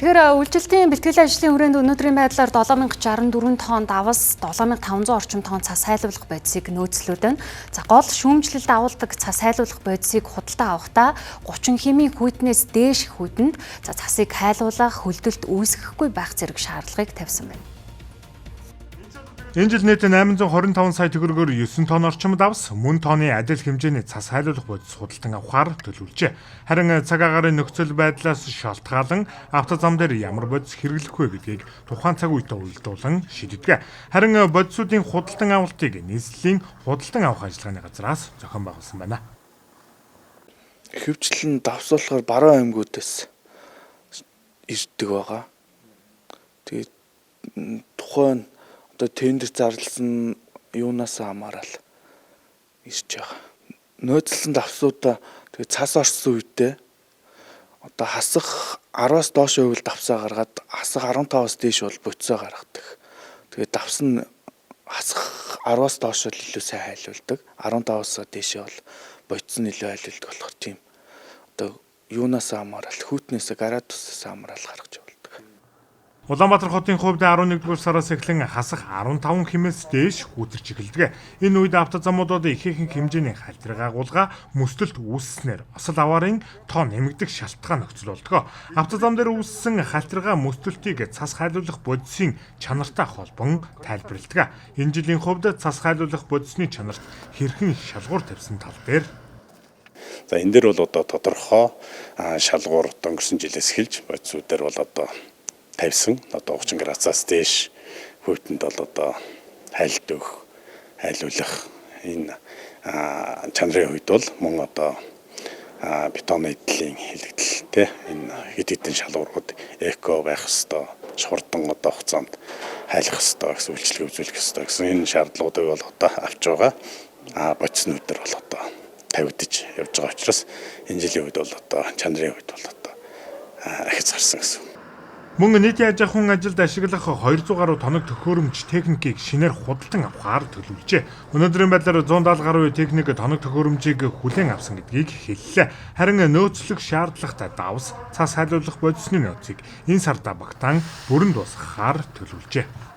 Тэгэхээр үйлчлэлтийн бэлтгэл ажлын хүрээнд өнөөдрийн байдлаар 7064 тонн давас, 7500 орчим тонн цас сайлуулах бодисыг нөөцлүүд байна. За гол шүүмжлэлд агуулдаг цас сайлуулах бодисыг худалдаа авахдаа 30 хэмийн хүйтнээс дээш хүйтэнд цасыг хайлуулах, хөлдөлт үүсгэхгүй байх зэрэг шаардлагыг тавьсан байна. Энэ жил нийт 825 сая төгрөгөөр 9 тонн орчим давс, мөн тонны адил хэмжээний цас хайлуулах бодис худалдан авахар төлөвлөжээ. Харин цаг агаарын нөхцөл байдлаас шалтгаалan автозам дээр ямар бодис хэрэглэх вэ гэдгийг тухайн цаг үедээ уялдуулан шийддэг. Харин бодисуудын худалдан авалтыг нийслэлийн худалдан авах ажиллагааны газраас зохион байгуулсан байна. Хөвчлэн давсуулахаар баруун аймагуудаас ирдэг байгаа. Тэгээд тухайн тендер зарласан юунаас хамаарал ирж байгаа. Нөөцлсөн давсуудаа тэгээ цас орсон үедээ хасах 10-аас доош хувил давсаа гаргаад хасах 15-аас дээш бол бодисоо гаргадаг. Тэгээ давс нь хасах 10-аас доош л илүү сайн хайлуулдаг. 15-аас дээшээ бол бодис нь илүү хайлуулдаг болохоор тийм юунаас хамаарал хүүтнээс градусаас хамаарал гаргаж явуулдаг. Улаанбаатар хотын хувьд 11-р сараас эхлэн хасах 15 хэмээс дээш хүтэрч эхэлдэг. Энэ үед автозамуудад ихээхэн хэмжээний халтрыг агуулга мөстөлт үүсснээр осол аваарын тоо нэмэгдэх шалтгаан нөхцөл болдог. Автозам дээр үүссэн халтргаа мөстөлтийг цас хайлуулах бодисын чанартай холбон тайлбарладаг. Энэ жилийн хувьд цас хайлуулах бодисны чанарт хэрхэн шалгуур тавьсан тал дээр за энэ дээр бол тодорхой шалгуур өнгөрсөн жилээс эхэлж бодисуудаар бол тавьсан 30 градусаас дээш хүйтэнд бол хайлуулах энэ чанарын үед бол мөн бетонны эдлийн хилэгдэлтэй энэ хэд хэдэн шалгуурууд эко байх ёстой, хурдан хугацаанд хайлах ёстой гэсэн үйлчлэг үзүүлэх ёстой гэсэн энэ шаардлагуудыг бол авч байгаа. Бодиснуудаар бол тавигдаж явж байгаа учраас энэ жилийн үед бол чанарын үед бол ахиц гарсан гэсэн. Мөн нийтийн аж ахуйн ажилд ашиглах 200 гаруй тоног төхөөрөмж техникийг шинээр худалдан авахар төлөвлөжээ. Өнөөдрийн байдлаар 170 гаруй техник тоног төхөөрөмжийг хүлээн авсан гэдгийг хэллээ. Харин нөөцлөх шаардлагатай давс, цас хайлуулах бодисны нөөцийг энэ сарда багтаан бүрэн дуусгахаар төлөвлөжээ.